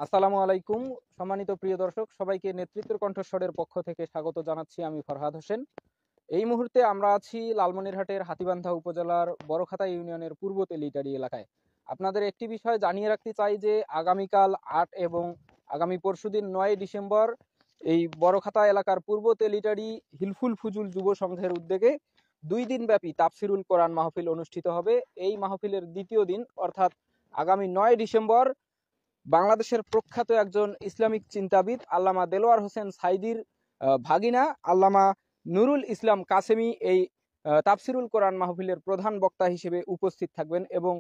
আসসালামু আলাইকুম। সম্মানিত প্রিয় দর্শক, সবাইকে নেতৃত্বের কণ্ঠস্বরের পক্ষ থেকে স্বাগত জানাচ্ছি। আমি ফরহাদ হোসেন। এই মুহূর্তে আমরা আছি লালমনিরহাটের হাতীবান্ধা উপজেলার বড়খাতা ইউনিয়নের পূর্ব তেলিটারি এলাকায়। আপনাদের একটি বিষয় জানিয়ে রাখতে চাই যে আগামীকাল ৮ এবং আগামী পরশুদিন ৯ ডিসেম্বর এই বড়খাতা এলাকার পূর্ব তেলিটারি হিলফুল ফুজুল যুব সংঘের উদ্যোগে ২ দিন ব্যাপী তাফসিরুল কোরআন মাহফিল অনুষ্ঠিত হবে। এই মাহফিলের দ্বিতীয় দিন অর্থাৎ আগামী ৯ ডিসেম্বর বাংলাদেশের প্রখ্যাত একজন ইসলামিক চিন্তাবিদ আল্লামা দেলোয়ার হোসেন সাইদির ভাগিনা আল্লামা নুরুল ইসলাম কাসেমি এই তাফসিরুল কোরআন মাহফিলের প্রধান বক্তা হিসেবে উপস্থিত থাকবেন এবং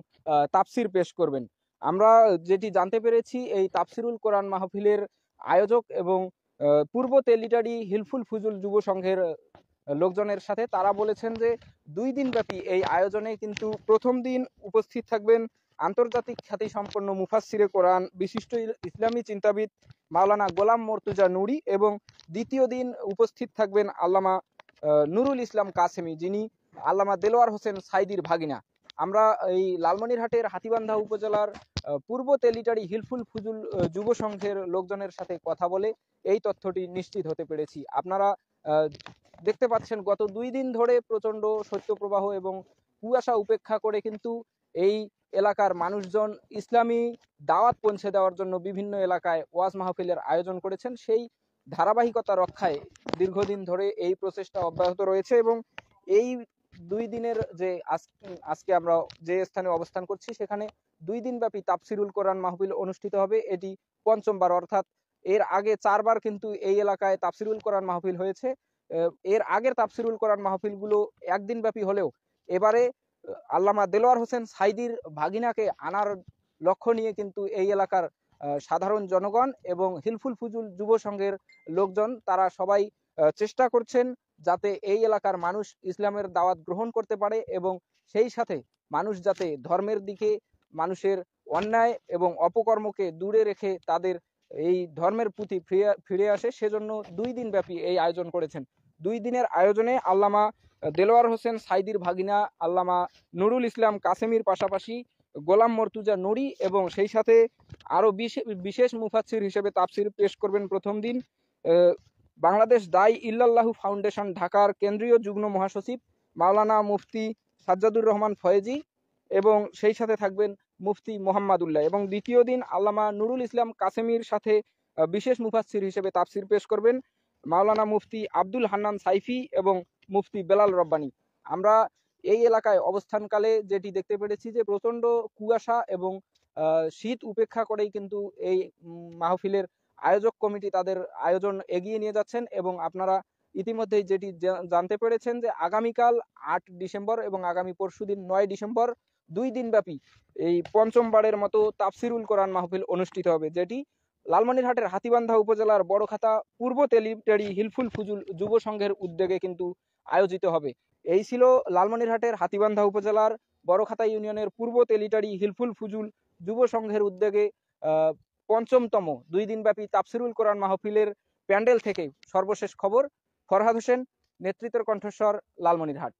তাফসির পেশ করবেন। আমরা যেটি জানতে পেরেছি, এই তাফসিরুল কোরআন মাহফিলের আয়োজক এবং পূর্ব তেলিটারি হিলফুল ফুজুল যুব সংঘের লোকজনের সাথে তারা বলেছেন যে ২ দিন ব্যাপী এই আয়োজনে কিন্তু প্রথম দিন উপস্থিত থাকবেন আন্তর্জাতিক খ্যাতি সম্পন্ন মুফাসসিরে কোরআন বিশিষ্ট ইসলামী চিন্তাবিদ মাওলানা গোলাম মর্তুজা নুরি এবং দ্বিতীয় দিন উপস্থিত থাকবেন আল্লামা নুরুল ইসলাম কাসেমি, যিনি আল্লামা দেলোয়ার হোসেন সাইদির ভাগিনা। আমরা এই লালমনিরহাটের হাতীবান্ধা উপজেলার পূর্ব তেলিটারি হিলফুল ফুজুল যুব সংঘের লোকজনের সাথে কথা বলে এই তথ্যটি নিশ্চিত হতে পেরেছি। আপনারা দেখতে পাচ্ছেন গত ২ দিন ধরে প্রচন্ড শৈত্যপ্রবাহ এবং কুয়াশা উপেক্ষা করে কিন্তু এই এলাকার মানুষজন ইসলামী দাওয়াত পৌঁছে দেওয়ার জন্য বিভিন্ন এলাকায় ওয়াজ মাহফিলের আয়োজন করেছেন। সেই ধারাবাহিকতা রক্ষায় দীর্ঘদিন ধরে এই প্রচেষ্টা অব্যাহত রয়েছে এবং এই ২ দিনের যে আজকে আমরা যে স্থানে অবস্থান করছি সেখানে ২ দিন ব্যাপী তাফসিরুল কোরআন মাহফিল অনুষ্ঠিত হবে। এটি পঞ্চমবার, অর্থাৎ এর আগে ৪ বার কিন্তু এই এলাকায় তাফসিরুল কোরআন মাহফিল হয়েছে। এর আগের তাফসিরুল কোরআন মাহফিলগুলো একদিন ব্যাপী হলেও এবারে আল্লামা দেলোয়ার হোসেন সাইদির ভাগিনাকে আনার লক্ষ্য নিয়ে কিন্তু এই এলাকার সাধারণ জনগণ এবং হিলফুল ফুজুল যুব সংঘের লোকজন তারা সবাই চেষ্টা করছেন যাতে এই এলাকার মানুষ ইসলামের দাওয়াত গ্রহণ করতে পারে এবং সেই সাথে মানুষ যাতে ধর্মের দিকে, মানুষের অন্যায় এবং অপকর্মকে দূরে রেখে তাদের এই ধর্মের প্রতি ফিরে আসে, সেজন্য ২ দিন ব্যাপী এই আয়োজন করেছেন। ২ দিনের আয়োজনে আল্লামা দেলোয়ার হোসেন সাইদির ভাগিনা আল্লামা নুরুল ইসলাম কাসেমির পাশাপাশি গোলাম মর্তুজা নুরি এবং সেই সাথে আরো বিশেষ মুফাসসির হিসেবে তাফসির পেশ করবেন প্রথম দিন বাংলাদেশ দাই ইল্লাল্লাহু ফাউন্ডেশন ঢাকার কেন্দ্রীয় যুগ্ম মহাসচিব মাওলানা মুফতি সাজ্জাদুর রহমান ফয়েজি এবং সেই সাথে থাকবেন মুফতি মোহাম্মদুল্লাহ। এবং দ্বিতীয় দিন আল্লামা নুরুল ইসলাম কাসেমির সাথে বিশেষ মুফাসসির হিসেবে তাফসির পেশ করবেন মাওলানা মুফতি আব্দুল হান্নান সাইফি এবং মুফতি বেলাল রব্বানী। আমরা এই এলাকায় অবস্থানকালে যেটি দেখতে পেরেছি যে প্রচন্ড কুয়াশা এবং শীত উপেক্ষা করেই কিন্তু এই মাহফিলের আয়োজক কমিটি তাদের আয়োজন এগিয়ে নিয়ে যাচ্ছেন এবং আপনারা ইতিমধ্যেই যেটি জানতে পেরেছেন যে আগামীকাল ৮ ডিসেম্বর এবং আগামী পরশুদিন ৯ ডিসেম্বর ২ দিন ব্যাপী এই পঞ্চমবারের মতো তাফসিরুল কোরআন মাহফিল অনুষ্ঠিত হবে, যেটি লালমনিরহাটের হাতীবান্ধা উপজেলার বড়খাতা পূর্ব তেলিটারি হিলফুল ফুজুল যুব সংঘের উদ্যোগে কিন্তু আয়োজিত হবে। এই ছিল লালমনিরহাটের হাতীবান্ধা উপজেলার বড়খাতা ইউনিয়নের পূর্ব তেলিটারি হিলফুল ফুজুল যুব সংঘের উদ্যোগে পঞ্চমতম ২ দিন ব্যাপী তাফসিরুল কোরআন মাহফিলের প্যান্ডেল থেকে সর্বশেষ খবর। ফরহাদ হোসেন, নেতৃত্বের কণ্ঠস্বর, লালমনিরহাট।